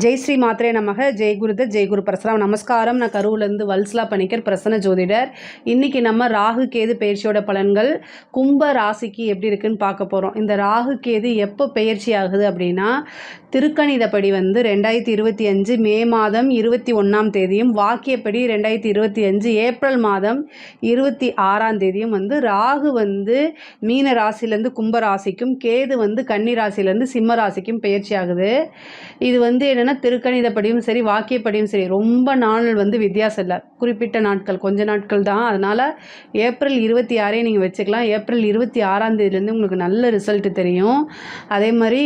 ஜெய் ஸ்ரீ மாத்ரே நமக. ஜெய் குருதத், ஜெய் குரு பரசுராம். நமஸ்காரம். நான் கரூர்லேருந்து வல்சலா பணிக்கர், பிரசன்ன ஜோதிடர். இன்றைக்கி நம்ம ராகு கேது பயிற்சியோட பலன்கள் கும்ப ராசிக்கு எப்படி இருக்குன்னு பார்க்க போகிறோம். இந்த ராகு கேது எப்போ பயிற்சி ஆகுது அப்படின்னா, திருக்கணிதப்படி 2025 மே மாதம் 21ஆம் தேதியும், வாக்கியப்படி 2025 ஏப்ரல் மாதம் 26ஆம் தேதியும் ராகு மீன ராசிலேருந்து கும்ப ராசிக்கும், கேது கன்னி ராசிலேருந்து சிம்ம ராசிக்கும் பயிற்சி ஆகுது. இது என்னென்னா திருக்கணிதப்படியும் சரி வாக்கியப்படியும் சரி ரொம்ப நாள் வித்தியாசம் இல்லை, குறிப்பிட்ட நாட்கள், கொஞ்ச நாட்கள் தான். அதனால் ஏப்ரல் 26 நீங்கள் வச்சுக்கலாம். ஏப்ரல் 26ஆம் தேதியிலேருந்து உங்களுக்கு நல்ல ரிசல்ட்டு தெரியும். அதே மாதிரி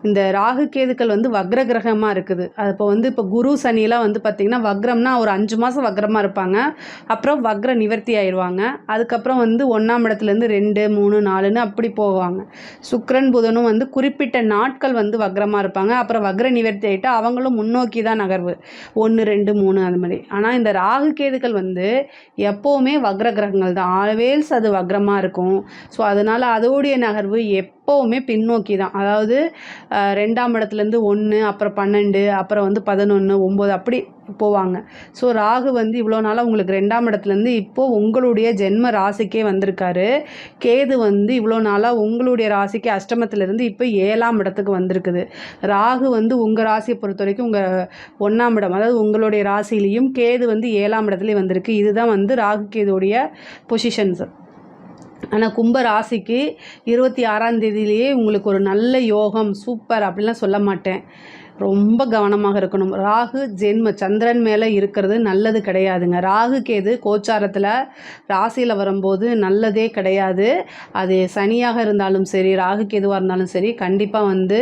இந்த ராகு கேதுக்கள் வக்ர கிரகமாக இருக்குது. அது இப்போ குரு சனியெலாம் பார்த்திங்கன்னா வக்ரம்னா ஒரு 5 மாதம் வக்ரமாக இருப்பாங்க, அப்புறம் வக்ர நிவர்த்தி ஆயிடுவாங்க. அதுக்கப்புறம் 1ஆம் இடத்துலேருந்து 2, 3, 4ன்னு அப்படி போவாங்க. சுக்கிரன் புதனும் குறிப்பிட்ட நாட்கள் வக்ரமாக இருப்பாங்க, அப்புறம் வக்ர நிவர்த்தி ஆகிட்டு அவங்களும் முன்னோக்கி தான் நகர்வு 1, 2, 3 அது மாதிரி. ஆனால் இந்த ராகு கேதுக்கள் எப்போவுமே வக்ர கிரகங்கள் தான், ஆல்வேஸ் அது வக்ரமாக இருக்கும். ஸோ அதனால் அதோடைய நகர்வு எப்போவுமே பின்னோக்கி தான். அதாவது 2ஆம் இடத்துலேருந்து 1, அப்புறம் 12, அப்புறம் 11, 9 அப்படி போவாங்க. ஸோ ராகு இவ்வளோ நாளாக உங்களுக்கு 2ஆம் இடத்துலேருந்து இப்போது உங்களுடைய ஜென்ம ராசிக்கே வந்திருக்காரு. கேது இவ்வளோ நாளாக உங்களுடைய ராசிக்கு அஷ்டமத்திலேருந்து இப்போ 7ஆம் இடத்துக்கு வந்திருக்குது. ராகு உங்கள் ராசியை பொறுத்த வரைக்கும் உங்கள் 1ஆம் இடம், அதாவது உங்களுடைய ராசிலையும், கேது 7ஆம் இடத்துலையும் வந்திருக்கு. இதுதான் ராகு கேதுடைய பொசிஷன்ஸ். ஆனால் கும்ப ராசிக்கு 26ஆம் தேதியிலேயே உங்களுக்கு ஒரு நல்ல யோகம், சூப்பர் அப்படிலாம் சொல்ல மாட்டேன். ரொம்ப கவனமாக இருக்கணும். ராகு ஜென்ம சந்திரன் மேலே இருக்கிறது நல்லது கிடையாதுங்க. ராகு கேது கோச்சாரத்தில் ராசியில் வரும்போது நல்லதே கிடையாது. அது சனியாக இருந்தாலும் சரி, ராகு கேதுவாக இருந்தாலும் சரி, கண்டிப்பாக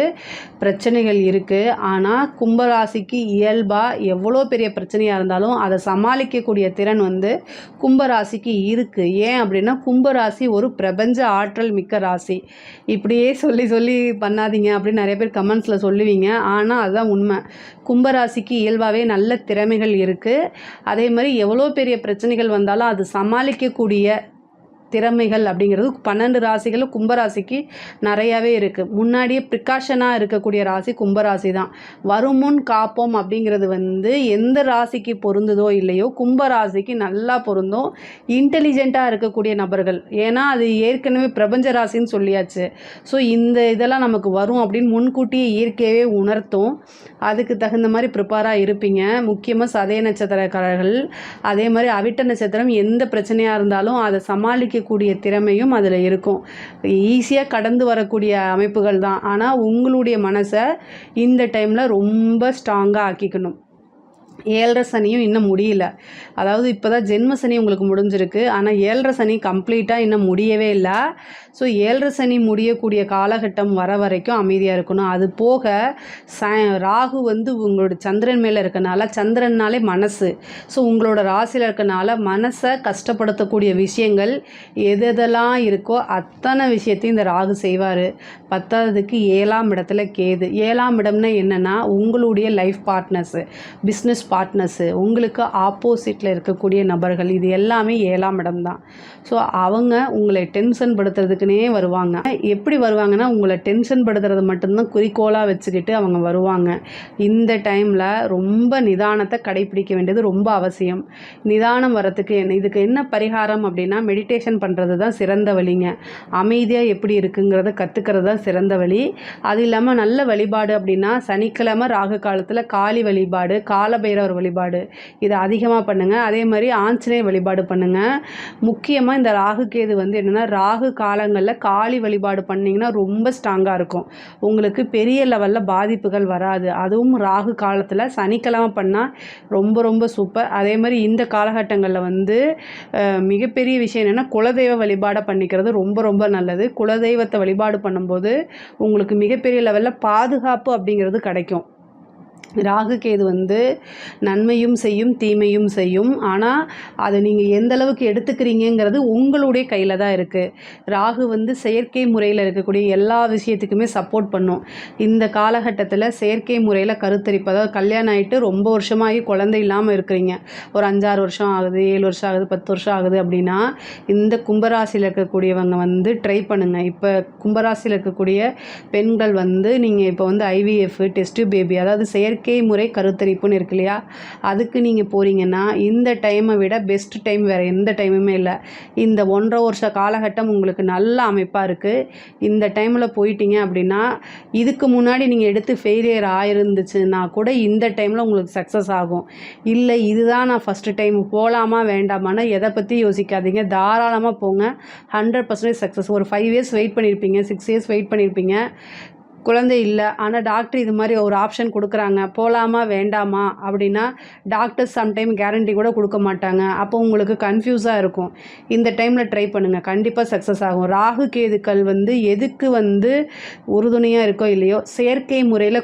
பிரச்சனைகள் இருக்குது. ஆனால் கும்பராசிக்கு இயல்பாக எவ்வளோ பெரிய பிரச்சனையாக இருந்தாலும் அதை சமாளிக்கக்கூடிய திறன் கும்பராசிக்கு இருக்குது. ஏன் அப்படின்னா கும்பராசி ஒரு பிரபஞ்ச ஆற்றல் மிக்க ராசி. இப்படியே சொல்லி சொல்லி பண்ணாதீங்க அப்படின்னு நிறைய பேர் கமெண்ட்ஸில் சொல்லுவீங்க. ஆனால் அதுதான் உண்மை. கும்பராசிக்கு இயல்பாகவே நல்ல திறமைகள் இருக்குது. அதே மாதிரி எவ்வளோ பெரிய பிரச்சனைகள் வந்தாலும் அது சமாளிக்கக்கூடிய திறமைகள் அப்படிங்கிறது 12 ராசிகளும் கும்பராசிக்கு நிறையாவே இருக்குது. முன்னாடியே ப்ரிகாஷனாக இருக்கக்கூடிய ராசி கும்பராசி தான். வருமுன் காப்போம் அப்படிங்கிறது எந்த ராசிக்கு பொருந்துதோ இல்லையோ கும்பராசிக்கு நல்லா பொருந்தும். இன்டெலிஜெண்ட்டாக இருக்கக்கூடிய நபர்கள், ஏன்னா அது ஏற்கனவே பிரபஞ்ச ராசின்னு சொல்லியாச்சு. ஸோ இந்த இதெல்லாம் நமக்கு வரும் அப்படின்னு முன்கூட்டியே இயற்கையாகவே உணர்த்தும். அதுக்கு தகுந்த மாதிரி ப்ரிப்பேராக இருப்பீங்க. முக்கியமாக சதய நட்சத்திரக்காரர்கள், அதே மாதிரி அவிட்ட நட்சத்திரம், எந்த பிரச்சனையாக இருந்தாலும் அதை சமாளிக்கக்கூடிய திறமையும் அதில் இருக்கும். ஈஸியாக கடந்து வரக்கூடிய அமைப்புகள் தான். ஆனால் உங்களுடைய மனசை இந்த டைமில் ரொம்ப ஸ்ட்ராங்காக ஆக்கிக்கணும். 7.5 சனியும் இன்னும் முடியல. அதாவது இப்போ தான் ஜென்ம சனி உங்களுக்கு முடிஞ்சிருக்கு, ஆனால் 7.5 சனி கம்ப்ளீட்டாக இன்னும் முடியவே இல்லை. ஸோ 7.5 சனி முடியக்கூடிய காலகட்டம் வர வரைக்கும் அமைதியாக இருக்கணும். அது போக ராகு உங்களோட சந்திரன் மேலே இருக்கனால, சந்திரன்னாலே மனசு, ஸோ உங்களோட ராசியில் இருக்கனால மனசை கஷ்டப்படுத்தக்கூடிய விஷயங்கள் எதெல்லாம் இருக்கோ அத்தனை விஷயத்தையும் இந்த ராகு செய்வார். 10ஆவதுக்கு 7ஆம் இடத்துல கேது. 7ஆம் இடம்னா என்னென்னா உங்களுடைய லைஃப் பார்ட்னர்ஸு, பிஸ்னஸ் பார்ட்னர்ஸு, உங்களுக்கு ஆப்போசிட்டில் இருக்கக்கூடிய நபர்கள், இது எல்லாமே 7ஆம் இடம் தான். ஸோ அவங்க உங்களை டென்ஷன் படுத்துறதுக்குனே வருவாங்க. எப்படி வருவாங்கன்னா, உங்களை டென்ஷன் படுத்துறது மட்டும்தான் குறிக்கோளாக வச்சுக்கிட்டு அவங்க வருவாங்க. இந்த டைமில் ரொம்ப நிதானத்தை கடைப்பிடிக்க வேண்டியது ரொம்ப அவசியம். நிதானம் வரத்துக்கு இதுக்கு என்ன பரிகாரம் அப்படின்னா, மெடிடேஷன் பண்ணுறது தான் சிறந்த வழிங்க. அமைதியாக எப்படி இருக்குங்கிறத கற்றுக்கிறது தான் சிறந்த வழி. அது இல்லாமல் நல்ல வழிபாடு அப்படின்னா, சனிக்கிழமை ராகு காலத்தில் காளி வழிபாடு, காலபைரவர் வழிபாடு, இதை அதிகமாக பண்ணுங்கள். அதே மாதிரி ஆஞ்சநேய வழிபாடு பண்ணுங்கள். முக்கியமாக இந்த ராகு கேது என்னென்னா, ராகு காலங்களில் காளி வழிபாடு பண்ணிங்கன்னா ரொம்ப ஸ்ட்ராங்காக இருக்கும். உங்களுக்கு பெரிய லெவலில் பாதிப்புகள் வராது. அதுவும் ராகு காலத்தில் சனிக்கிழமை பண்ணால் ரொம்ப ரொம்ப சூப்பர். அதே மாதிரி இந்த காலகட்டங்களில் மிகப்பெரிய விஷயம் என்னென்னா, குலதெய்வ வழிபாடை பண்ணிக்கிறது ரொம்ப ரொம்ப நல்லது. குலதெய்வத்தை வழிபாடு பண்ணும்போது உங்களுக்கு மிகப்பெரிய லெவலில் பாதுகாப்பு அப்படிங்கிறது கிடைக்கும். ராகு கேது நன்மையும் செய்யும், தீமையும் செய்யும். ஆனால் அதை நீங்கள் எந்த அளவுக்கு எடுத்துக்கிறீங்கிறது உங்களுடைய கையில் தான் இருக்குது. ராகு செயற்கை முறையில் இருக்கக்கூடிய எல்லா விஷயத்துக்குமே சப்போர்ட் பண்ணும். இந்த காலகட்டத்தில் செயற்கை முறையில் கருத்தரிப்பு, அதாவது கல்யாணம் ஆகிட்டு ரொம்ப வருஷமாகி குழந்தை இல்லாமல் இருக்கிறீங்க, ஒரு 5-6 வருஷம் ஆகுது, 7 வருஷம் ஆகுது, 10 வருஷம் ஆகுது அப்படின்னா, இந்த கும்பராசியில் இருக்கக்கூடியவங்க ட்ரை பண்ணுங்கள். இப்போ கும்பராசியில் இருக்கக்கூடிய பெண்கள் நீங்கள் இப்போ ஐவிஎஃப், டெஸ்ட் பேபி, அதாவது செயற்கை முறை கருத்தரிப்புன்னு இருக்கு இல்லையா, அதுக்கு நீங்கள் போகிறீங்கன்னா இந்த டைமை விட பெஸ்ட் டைம் வேறு எந்த டைமுமே இல்லை. இந்த 1.5 வருஷ காலகட்டம் உங்களுக்கு நல்ல அமைப்பாக இருக்குது. இந்த டைமில் போயிட்டீங்க அப்படின்னா, இதுக்கு முன்னாடி நீங்கள் எடுத்து ஃபெயிலியர் ஆயிருந்துச்சுன்னா கூட இந்த டைமில் உங்களுக்கு சக்ஸஸ் ஆகும். இல்லை இதுதான் நான் ஃபஸ்ட்டு டைம் போகலாமா வேண்டாமான்னு எதை பற்றி யோசிக்காதீங்க, தாராளமாக போங்க. 100% சக்ஸஸ். ஒரு 5 இயர்ஸ் வெயிட் பண்ணியிருப்பீங்க, 6 இயர்ஸ் வெயிட் பண்ணியிருப்பீங்க, குழந்தை இல்லை. ஆனால் டாக்டர் இது மாதிரி ஒரு ஆப்ஷன் கொடுக்குறாங்க, போகலாமா வேண்டாமா அப்படின்னா டாக்டர்ஸ் சம்டைம் கேரண்டி கூட கொடுக்க மாட்டாங்க. அப்போ உங்களுக்கு கன்ஃபியூஸாக இருக்கும். இந்த டைமில் ட்ரை பண்ணுங்கள், கண்டிப்பாக சக்ஸஸ் ஆகும். ராகு கேதுக்கள் எதுக்கு உறுதுணையாக இருக்கோ இல்லையோ, செயற்கை முறையில்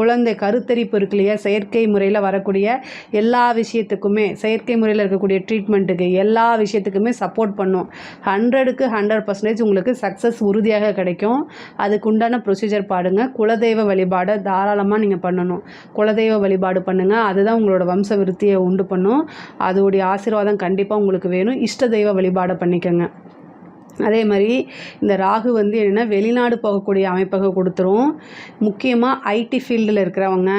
குழந்தை கருத்தரிப்பு இருக்கு இல்லையா, செயற்கை முறையில் வரக்கூடிய எல்லா விஷயத்துக்குமே, செயற்கை முறையில் இருக்கக்கூடிய ட்ரீட்மெண்ட்டுக்கு எல்லா விஷயத்துக்குமே சப்போர்ட் பண்ணும். 100க்கு 100% உங்களுக்கு சக்ஸஸ் உறுதியாக கிடைக்கும். அதுக்கு உண்டான ப்ரொசீஜர் பாடுங்க. குலதெய்வ வழிபாடை தாராளமாக நீங்கள் பண்ணணும். குலதெய்வ வழிபாடு பண்ணுங்கள், அதுதான் உங்களோட வம்ச விருத்தியை உண்டு பண்ணும். அதோடைய ஆசீர்வாதம் கண்டிப்பாக உங்களுக்கு வேணும். இஷ்ட தெய்வ வழிபாடை பண்ணிக்கோங்க. அதே மாதிரி இந்த ராகு என்னென்னா வெளிநாடு போகக்கூடிய அமைப்பாக கொடுத்துரும். முக்கியமாக ஐடி ஃபீல்டில் இருக்கிறவங்க,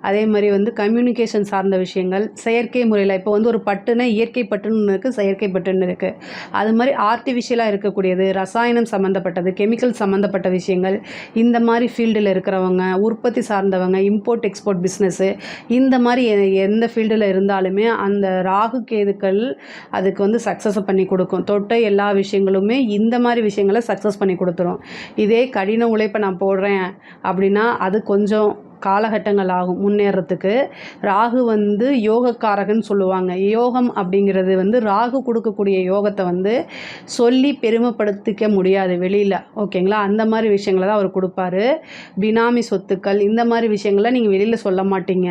அதே மாதிரி கம்யூனிகேஷன் சார்ந்த விஷயங்கள், செயற்கை முறையில் இப்போ ஒரு பட்டுன்னா இயற்கை பட்டுன்னு இருக்குது, செயற்கை பட்டுன்னு இருக்குது. அது மாதிரி ஆர்டிஃபிஷியலாக இருக்கக்கூடியது, ரசாயனம் சம்மந்தப்பட்டது, கெமிக்கல் சம்மந்தப்பட்ட விஷயங்கள், இந்த மாதிரி ஃபீல்டில் இருக்கிறவங்க, உற்பத்தி சார்ந்தவங்க, இம்போர்ட் எக்ஸ்போர்ட் பிஸ்னஸ்ஸு, இந்த மாதிரி எந்த ஃபீல்டில் இருந்தாலுமே அந்த ராகு கேதுக்கள் அதுக்கு சக்ஸஸை பண்ணி கொடுக்கும். தொட்ட எல்லா விஷயங்களுமே இந்த மாதிரி விஷயங்களை சக்ஸஸ் பண்ணி கொடுத்துரும். இதே கடின உழைப்பை நான் போடுறேன் அப்படின்னா அது கொஞ்சம் காலகட்டங்கள் ஆகும் முன்னேறத்துக்கு. ராகு யோகக்காரகன்னு சொல்லுவாங்க. யோகம் அப்படிங்கிறது ராகு கொடுக்கக்கூடிய யோகத்தை சொல்லி பெருமைப்படுத்திக்க முடியாது வெளியில், ஓகேங்களா. அந்த மாதிரி விஷயங்களை தான் அவர் கொடுப்பாரு. பினாமி சொத்துக்கள், இந்த மாதிரி விஷயங்களை நீங்கள் வெளியில் சொல்ல மாட்டீங்க.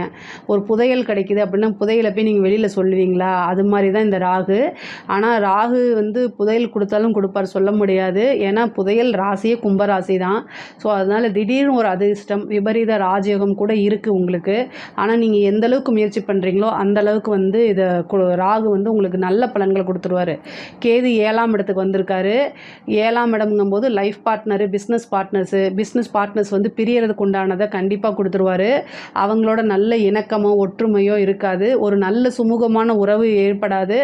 ஒரு புதையல் கிடைக்குது அப்படின்னா புதையலை போய் நீங்கள் வெளியில் சொல்லுவீங்களா, அது மாதிரி தான் இந்த ராகு. ஆனால் ராகு புதையல் கொடுத்தாலும் கொடுப்பார், சொல்ல முடியாது. ஏன்னா புதையல் ராசியே கும்பராசி தான். ஸோ அதனால் திடீர்னு ஒரு அதிர்ஷ்டம், விபரீத ராஜயோகம் கூட இருக்குது உங்களுக்கு. ஆனால் நீங்கள் எந்த அளவுக்கு முயற்சி பண்ணுறீங்களோ அந்த அளவுக்கு இதை ராகு உங்களுக்கு நல்ல பலன்களை கொடுத்துருவாரு. கேது 7ஆம் இடத்துக்கு வந்திருக்காரு. 7ஆம் இடம்ங்கும்போது லைஃப் பார்ட்னரு, பிஸ்னஸ் பார்ட்னர்ஸ் பிரியறதுக்கு உண்டானதை கண்டிப்பாக கொடுத்துருவாரு. அவங்களோட நல்ல இணக்கமோ ஒற்றுமையோ இருக்காது, ஒரு நல்ல சுமூகமான உறவு ஏற்படாது.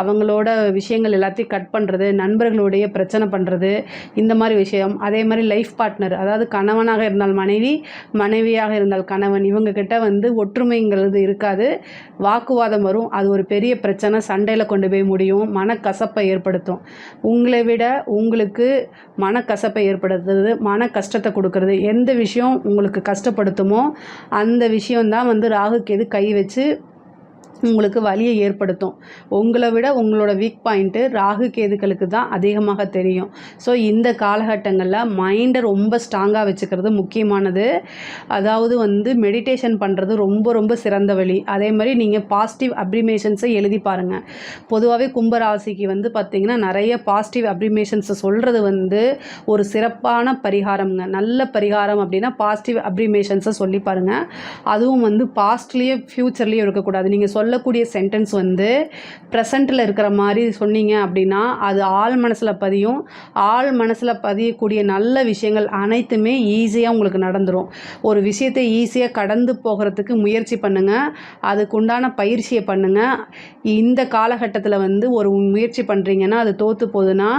அவங்களோட விஷயங்கள் எல்லாத்தையும் கட் பண்ணுறது, நண்பர்களுடைய பிரச்சனை பண்ணுறது, இந்த மாதிரி விஷயம். அதே மாதிரி லைஃப் பார்ட்னர், அதாவது கணவனாக இருந்தால் மனைவி, மனைவியாக இருந்தால் கணவன், இவங்க கிட்ட ஒற்றுமைங்கிறது இருக்காது, வாக்குவாதம் வரும். அது ஒரு பெரிய பிரச்சனை, சண்டையில் கொண்டு போய் முடியும், மனக்கசப்பை ஏற்படுத்தும். உங்களை விட உங்களுக்கு மனக்கசப்பை ஏற்படுத்துறது, மன கஷ்டத்தை கொடுக்கறது, எந்த விஷயம் உங்களுக்கு கஷ்டப்படுத்துமோ அந்த விஷயம்தான் ராகு கேது கை வச்சு உங்களுக்கு வலியை ஏற்படுத்தும். உங்களை விட உங்களோட வீக் பாயிண்ட்டு ராகு கேதுக்களுக்கு தான் அதிகமாக தெரியும். ஸோ இந்த காலகட்டங்களில் மைண்டை ரொம்ப ஸ்ட்ராங்காக வச்சுக்கிறது முக்கியமானது. அதாவது மெடிடேஷன் பண்ணுறது ரொம்ப ரொம்ப சிறந்த வழி. அதே மாதிரி நீங்கள் பாசிட்டிவ் அப்ரிமேஷன்ஸை எழுதி பாருங்கள். பொதுவாகவே கும்பராசிக்கு பார்த்திங்கன்னா நிறைய பாசிட்டிவ் அப்ரிமேஷன்ஸை சொல்கிறது ஒரு சிறப்பான பரிகாரம்ங்க. நல்ல பரிகாரம் அப்படின்னா பாசிட்டிவ் அப்ரிமேஷன்ஸை சொல்லி பாருங்கள். அதுவும் பாஸ்ட்லேயே ஃப்யூச்சர்லேயும் இருக்கக்கூடாது. நீங்கள் சொல்லக்கூடிய சென்டென்ஸ் ப்ரெசண்ட்டில் இருக்கிற மாதிரி சொன்னீங்க அப்படின்னா அது ஆள் மனசில் பதியும். ஆள் மனசில் பதியக்கூடிய நல்ல விஷயங்கள் அனைத்துமே ஈஸியாக உங்களுக்கு நடந்துடும். ஒரு விஷயத்தை ஈஸியாக கடந்து போகிறதுக்கு முயற்சி பண்ணுங்கள், அதுக்குண்டான பயிற்சியை பண்ணுங்கள். இந்த காலகட்டத்தில் ஒரு முயற்சி பண்ணுறீங்கன்னா அது தோற்று போகுதுன்னா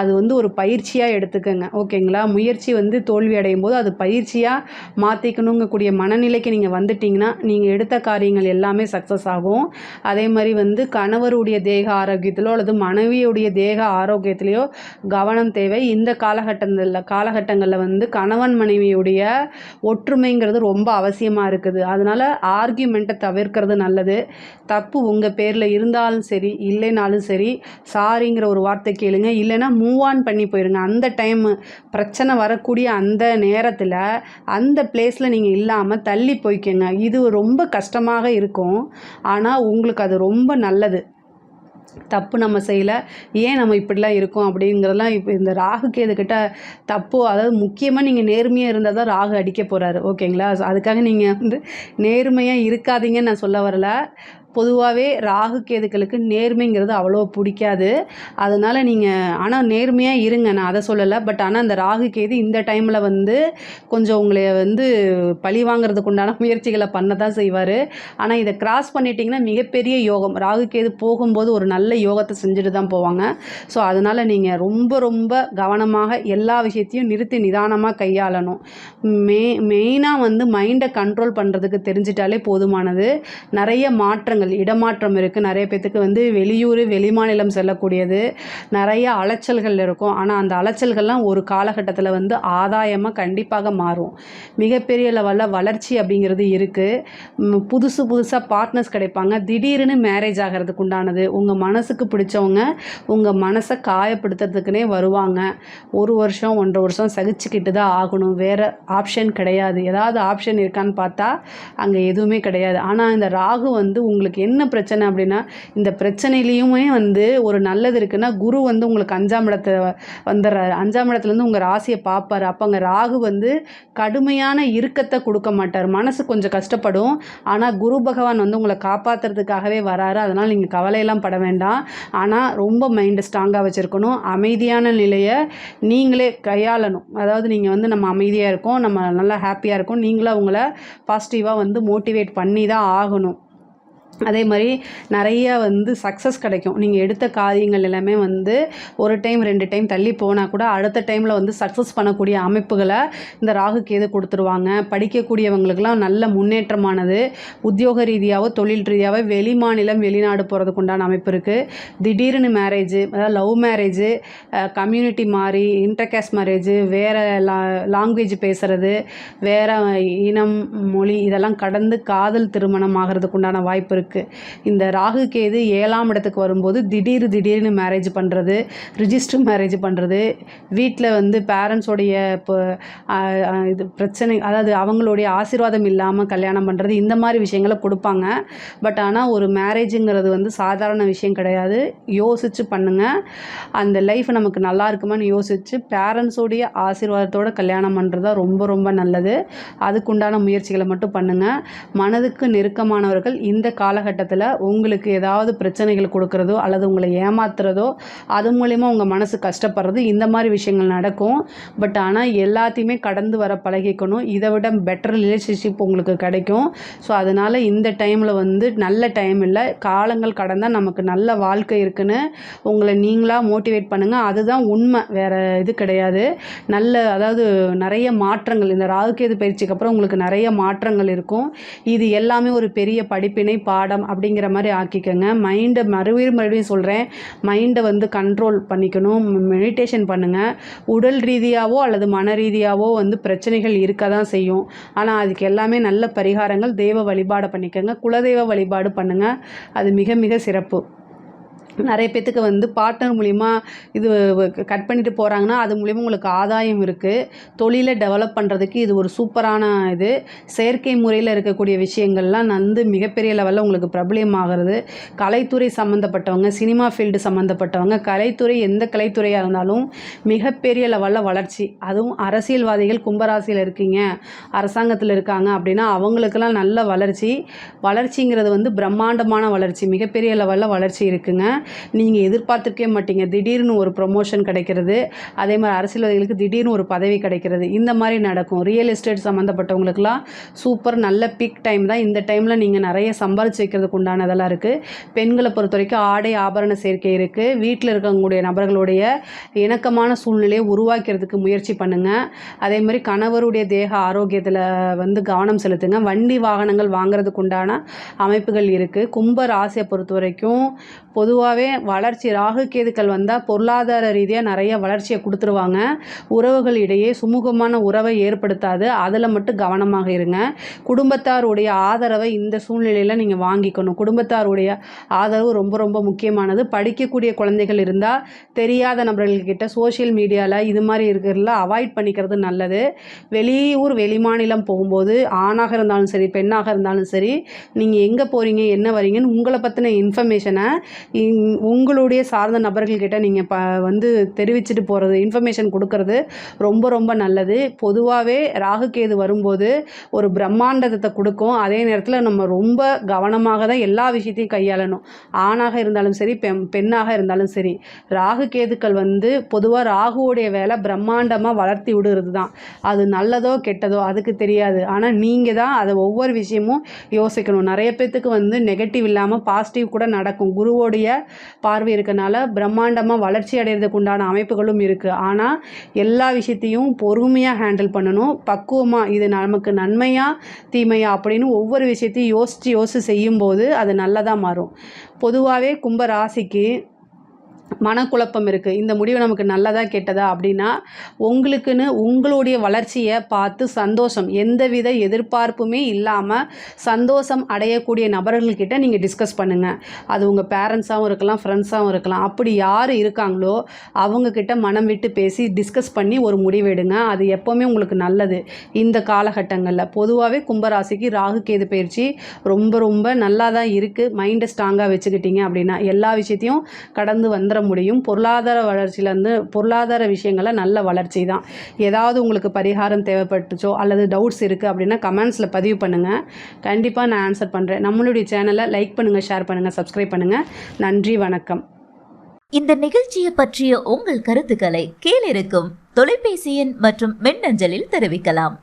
அது ஒரு பயிற்சியாக எடுத்துக்கோங்க, ஓகேங்களா. முயற்சி தோல்வி அடையும் போது அது பயிற்சியாக மாற்றிக்கணுங்கக்கூடிய மனநிலைக்கு நீங்கள் வந்துட்டிங்கன்னா நீங்கள் எடுத்த காரியங்கள் எல்லாமே சக்ஸஸ் ஆகும். அதே மாதிரி கணவருடைய தேக ஆரோக்கியத்திலோ அல்லது மனைவியுடைய தேக ஆரோக்கியத்திலையோ கவனம் தேவை. இந்த காலகட்டங்களில் கணவன் மனைவியுடைய ஒற்றுமைங்கிறது ரொம்ப அவசியமாக இருக்குது. அதனால் ஆர்கியூமெண்ட்டை தவிர்க்கிறது நல்லது. தப்பு உங்கள் பேரில் இருந்தாலும் சரி இல்லைனாலும் சரி சாரிங்கிற ஒரு வார்த்தை கேளுங்க, இல்லைன்னா மூவ் ஆன் பண்ணி போயிருங்க. அந்த டைம் பிரச்சனை வரக்கூடிய அந்த நேரத்தில் அந்த பிளேஸில் நீங்கள் இல்லாமல் தள்ளி போய்க்கங்க. இது ரொம்ப கஷ்டமாக இருக்கும், ஆனால் உங்களுக்கு அது ரொம்ப நல்லது. தப்பு நம்ம செய்யலை, ஏன் நம்ம இப்படிலாம் இருக்கோம் அப்படிங்கிறதெல்லாம் இப்போ இந்த ராகு கேதுக்கிட்ட தப்பு. அதாவது முக்கியமாக நீங்கள் நேர்மையாக இருந்தால் தான் ராகு அடிக்க போகிறாரு, ஓகேங்களா. அதுக்காக நீங்கள் நேர்மையாக இருக்காதீங்கன்னு நான் சொல்ல வரல. பொதுவாகவே ராகு கேதுக்களுக்கு நேர்மைங்கிறது அவ்வளோ பிடிக்காது. அதனால் நீங்கள் ஆனால் நேர்மையாக இருங்க, நான் அதை சொல்லலை. பட் ஆனால் அந்த ராகு கேது இந்த டைமில் வந்து கொஞ்சம் உங்களை வந்து பழி வாங்குறதுக்கு உண்டான முயற்சிகளை பண்ண தான் செய்வார். ஆனால் இதை கிராஸ் பண்ணிட்டீங்கன்னா மிகப்பெரிய யோகம். ராகு கேது போகும்போது ஒரு நல்ல யோகத்தை செஞ்சுட்டு தான் போவாங்க. ஸோ அதனால் நீங்கள் ரொம்ப ரொம்ப கவனமாக எல்லா விஷயத்தையும் நிறுத்தி நிதானமாக கையாளணும். மெயினாக வந்து மைண்டை கண்ட்ரோல் பண்ணுறதுக்கு தெரிஞ்சிட்டாலே போதுமானது. நிறைய மாற்றங்கள், இடமாற்றம் இருக்குது. நிறைய பேத்துக்கு வந்து வெளியூர் வெளிமாநிலம் செல்லக்கூடியது, நிறைய அலைச்சல்கள் இருக்கும். ஆனால் அந்த அலைச்சல்கள்லாம் ஒரு காலகட்டத்தில் வந்து ஆதாயமாக கண்டிப்பாக மாறும். மிகப்பெரிய லெவலில் வளர்ச்சி அப்படிங்கிறது இருக்குது. புதுசாக பார்ட்னர்ஸ் கிடைப்பாங்க. திடீர்னு மேரேஜ் ஆகிறதுக்கு உண்டானது. உங்கள் மனசுக்கு பிடிச்சவங்க உங்கள் மனசை காயப்படுத்துறதுக்குனே வருவாங்க. 1 வருஷம் 1.5 வருஷம் சகிச்சுக்கிட்டு தான் ஆகணும். வேறு ஆப்ஷன் கிடையாது. ஏதாவது ஆப்ஷன் இருக்கான்னு பார்த்தா அங்கே எதுவுமே கிடையாது. ஆனால் இந்த ராகு வந்து உங்களுக்கு என்ன பிரச்சனை அப்படின்னா, இந்த பிரச்சனையிலையுமே வந்து ஒரு நல்லது இருக்குன்னா, குரு வந்து உங்களுக்கு 5ஆம் இடத்துல வந்துடுறாரு. 5ஆம் இடத்துலேருந்து உங்கள் ராசியை பார்ப்பார். அப்போ அங்கே ராகு வந்து கடுமையான இறுக்கத்தை கொடுக்க மாட்டார். மனசு கொஞ்சம் கஷ்டப்படும். ஆனால் குரு பகவான் வந்து உங்களை காப்பாற்றுறதுக்காகவே வராரு. அதனால் நீங்கள் கவலையெல்லாம் பட வேண்டாம். ஆனால் ரொம்ப மைண்டை ஸ்ட்ராங்காக வச்சுருக்கணும். அமைதியான நிலையை நீங்களே கையாளணும். அதாவது நீங்கள் வந்து நம்ம அமைதியாக இருக்கோம், நம்ம நல்லா ஹாப்பியாக இருக்கோம், நீங்களும் அவங்கள பாசிட்டிவாக வந்து மோட்டிவேட் பண்ணி தான் ஆகணும். அதே மாதிரி நிறைய வந்து சக்ஸஸ் கிடைக்கும். நீங்கள் எடுத்த காரியங்கள் எல்லாமே வந்து 1 டைம் 2 டைம் தள்ளி போனால் கூட அடுத்த டைமில் வந்து சக்ஸஸ் பண்ணக்கூடிய அமைப்புகளை இந்த ராகு கேது கொடுத்துருவாங்க. படிக்கக்கூடியவங்களுக்கெல்லாம் நல்ல முன்னேற்றமானது. உத்தியோக ரீதியாகவோ தொழில் ரீதியாகவோ வெளிமாநிலம் வெளிநாடு போகிறதுக்கு உண்டான அமைப்பு இருக்குது. திடீர்னு மேரேஜு, அதாவது லவ் மேரேஜு, கம்யூனிட்டி மாதிரி, இன்டர்காஸ்ட் மேரேஜு, வேறு லாங்குவேஜ் பேசுகிறது, வேறு இனம் மொழி இதெல்லாம் கடந்து காதல் திருமணம் ஆகிறதுக்கு உண்டான வாய்ப்பு இருக்குது. இந்த ராகு கேது 7ஆம் இடத்துக்கு வரும்போது திடீர்னு மேரேஜ் பண்ணுறது, ரிஜிஸ்டர் மேரேஜ் பண்ணுறது, வீட்டில் வந்து பேரண்ட்ஸோடைய இப்போ இது பிரச்சனை, அதாவது அவங்களுடைய ஆசீர்வாதம் இல்லாமல் கல்யாணம் பண்ணுறது, இந்த மாதிரி விஷயங்களை கொடுப்பாங்க. பட் ஆனால் ஒரு மேரேஜுங்கிறது வந்து சாதாரண விஷயம் கிடையாது. யோசித்து பண்ணுங்கள். அந்த லைஃப் நமக்கு நல்லா இருக்குமான்னு யோசித்து பேரண்ட்ஸோடைய ஆசீர்வாதத்தோடு கல்யாணம் பண்ணுறது தான் ரொம்ப ரொம்ப நல்லது. அதுக்குண்டான முயற்சிகளை மட்டும் பண்ணுங்கள். மனதுக்கு நெருக்கமானவர்கள் இந்த காலகட்டத்தில் உங்களுக்கு ஏதாவது பிரச்சனைகள் கொடுக்குறதோ அல்லது உங்களை ஏமாத்துறதோ, அது மூலமா உங்கள் மனசு கஷ்டப்படுறது, இந்த மாதிரி விஷயங்கள் நடக்கும். பட் ஆனால் எல்லாத்தையுமே கடந்து வர பழகிக்கணும். இதை விட பெட்டர் ரிலேஷன்ஷிப் உங்களுக்கு கிடைக்கும். ஸோ அதனால் இந்த டைமில் வந்து நல்ல டைம் இல்லை, காலங்கள் கடந்தால் நமக்கு நல்ல வாழ்க்கை இருக்குன்னு உங்களை நீங்களாக மோட்டிவேட் பண்ணுங்கள். அதுதான் உண்மை, வேறு இது கிடையாது. அதாவது நிறைய மாற்றங்கள் இந்த ராகுகேது பயிற்சிக்கு அப்புறம் உங்களுக்கு நிறைய மாற்றங்கள் இருக்கும். இது எல்லாமே ஒரு பெரிய படிப்பினை பாடம் அப்படிங்கிற மாதிரி ஆக்கிக்கோங்க. மைண்டை மறுபடியும் சொல்கிறேன், மைண்டை வந்து கண்ட்ரோல் பண்ணிக்கணும். மெடிடேஷன் பண்ணுங்கள். உடல் ரீதியாகவோ அல்லது மன ரீதியாகவோ வந்து பிரச்சனைகள் இருக்க தான் செய்யும். ஆனால் அதுக்கு எல்லாமே நல்ல பரிகாரங்கள், தெய்வ வழிபாடு பண்ணிக்கோங்க. குலதெய்வ வழிபாடு பண்ணுங்கள். அது மிக மிக சிறப்பு. நிறைய பேத்துக்கு வந்து பார்ட்னர் மூலிமா இது கட் பண்ணிட்டு போகிறாங்கன்னா அது மூலிமா உங்களுக்கு ஆதாயம் இருக்குது. தொழிலை டெவலப் பண்ணுறதுக்கு இது ஒரு சூப்பரான இது. செயற்கை முறையில் இருக்கக்கூடிய விஷயங்கள்லாம் வந்து மிகப்பெரிய லெவலில் உங்களுக்கு பிரபலியம் ஆகிறது. கலைத்துறை சம்மந்தப்பட்டவங்க, சினிமா ஃபீல்டு சம்மந்தப்பட்டவங்க, கலைத்துறை எந்த கலைத்துறையாக இருந்தாலும் மிகப்பெரிய லெவலில் வளர்ச்சி. அதுவும் அரசியல்வாதிகள் கும்பராசியில் இருக்கீங்க, அரசாங்கத்தில் இருக்காங்க அப்படின்னா அவங்களுக்கெல்லாம் நல்ல வளர்ச்சிங்கிறது வந்து பிரம்மாண்டமான வளர்ச்சி, மிகப்பெரிய லெவலில் வளர்ச்சி இருக்குங்க. நீங்கள் எதிர்பார்த்துருக்கே மாட்டீங்க. திடீர்னு ஒரு ப்ரொமோஷன் கிடைக்கிறது, அதே மாதிரி அரசியல்வாதிகளுக்கு திடீர்னு ஒரு பதவி கிடைக்கிறது, இந்த மாதிரி நடக்கும். ரியல் எஸ்டேட் சம்மந்தப்பட்டவங்களுக்குலாம் சூப்பர் நல்ல பீக் டைம் தான். இந்த டைமில் நீங்கள் நிறைய சம்பாரிச்சு வைக்கிறதுக்கு உண்டானதெல்லாம் இருக்குது. பெண்களை பொறுத்த வரைக்கும் ஆடை ஆபரண சேர்க்கை இருக்குது. வீட்டில் இருக்கக்கூடிய நபர்களுடைய இணக்கமான சூழ்நிலையை உருவாக்கிறதுக்கு முயற்சி பண்ணுங்கள். அதே மாதிரி கணவருடைய தேக ஆரோக்கியத்தில் வந்து கவனம் செலுத்துங்க. வண்டி வாகனங்கள் வாங்குறதுக்கு உண்டான அமைப்புகள் இருக்குது. கும்ப ராசியை பொறுத்த வரைக்கும் பொதுவாகவே வளர்ச்சி, ராகு கேதுக்கள் வந்தால் பொருளாதார ரீதியாக நிறைய வளர்ச்சியை கொடுத்துருவாங்க. உறவுகள் இடையே சுமூகமான உறவை ஏற்படுத்தாது. அதில் மட்டும் கவனமாக இருங்க. குடும்பத்தாருடைய ஆதரவை இந்த சூழ்நிலையில் நீங்கள் வாங்கிக்கணும். குடும்பத்தாருடைய ஆதரவு ரொம்ப ரொம்ப முக்கியமானது. படிக்கக்கூடிய குழந்தைகள் இருந்தால் தெரியாத நபர்கள்கிட்ட சோஷியல் மீடியாவில் இது மாதிரி இருக்கிறதுல அவாய்ட் பண்ணிக்கிறது நல்லது. வெளியூர் வெளிமாநிலம் போகும்போது ஆணாக இருந்தாலும் சரி பெண்ணாக இருந்தாலும் சரி, நீங்கள் எங்கே போகிறீங்க என்ன வரீங்கன்னு உங்களை பற்றின இன்ஃபர்மேஷனை உங்களுடைய சார்ந்த நபர்கள்கிட்ட நீங்கள் வந்து தெரிவிச்சுட்டு போகிறது, இன்ஃபர்மேஷன் கொடுக்கறது ரொம்ப ரொம்ப நல்லது. பொதுவாகவே ராகு கேது வரும்போது ஒரு பிரம்மாண்டத்தை கொடுக்கும். அதே நேரத்தில் நம்ம ரொம்ப கவனமாக தான் எல்லா விஷயத்தையும் கையாளணும். ஆணாக இருந்தாலும் சரி, பெண்ணாக இருந்தாலும் சரி. ராகு கேதுக்கள் வந்து பொதுவாக ராகுவோடைய வேலை பிரம்மாண்டமாக வளர்த்தி விடுறது தான். அது நல்லதோ கெட்டதோ அதுக்கு தெரியாது. ஆனால் நீங்கள் தான் அதை ஒவ்வொரு விஷயமும் யோசிக்கணும். நிறைய பேர்த்துக்கு வந்து நெகட்டிவ் இல்லாமல் பாசிட்டிவ் கூட நடக்கும். குருவோடைய பார்வை இருக்கனால பிரம்மாண்டமாக வளர்ச்சி அடைகிறதுக்கு உண்டான அமைப்புகளும் இருக்குது. ஆனால் எல்லா விஷயத்தையும் பொறுமையாக ஹேண்டில் பண்ணணும். பக்குவமாக இது நமக்கு நன்மையா தீமையா அப்படின்னு ஒவ்வொரு விஷயத்தையும் யோசித்து செய்யும்போது அது நல்லதாக மாறும். பொதுவாகவே கும்ப ராசிக்கு மனக்குழப்பம் இருக்குது. இந்த முடிவு நமக்கு நல்லதா கெட்டதா அப்படின்னா, உங்களுக்குன்னு உங்களுடைய வளர்ச்சியை பார்த்து சந்தோஷம், எந்தவித எதிர்பார்ப்புமே இல்லாமல் சந்தோஷம் அடையக்கூடிய நபர்கள்கிட்ட நீங்கள் டிஸ்கஸ் பண்ணுங்கள். அது உங்கள் பேரண்ட்ஸாகவும் இருக்கலாம், ஃப்ரெண்ட்ஸாகவும் இருக்கலாம். அப்படி யார் இருக்காங்களோ அவங்கக்கிட்ட மனம் விட்டு பேசி டிஸ்கஸ் பண்ணி ஒரு முடிவெடுங்க. அது எப்போவுமே உங்களுக்கு நல்லது. இந்த காலகட்டங்களில் பொதுவாகவே கும்பராசிக்கு ராகு கேது பயிற்சி ரொம்ப ரொம்ப நல்லா தான் இருக்குது. மைண்டை ஸ்ட்ராங்காக வச்சுக்கிட்டீங்க அப்படின்னா எல்லா விஷயத்தையும் கடந்து வந்துட முடியும். பொருளாதார வளர்ச்சியிலேருந்து பொருளாதார விஷயங்களில் நல்ல வளர்ச்சி தான். ஏதாவது உங்களுக்கு பரிகாரம் தேவைப்பட்டுச்சோ அல்லது டவுட்ஸ் இருக்குது அப்படின்னா கமெண்ட்ஸில் பதிவு பண்ணுங்கள். கண்டிப்பாக நான் ஆன்சர் பண்ணுறேன். நம்மளுடைய சேனலை லைக் பண்ணுங்கள், ஷேர் பண்ணுங்கள், சப்ஸ்கிரைப் பண்ணுங்கள். நன்றி, வணக்கம். இந்த நிகழ்ச்சியை பற்றிய உங்கள் கருத்துக்களை கீழிருக்கும் தொலைபேசி எண் மற்றும் மின்னஞ்சலில் தெரிவிக்கலாம்.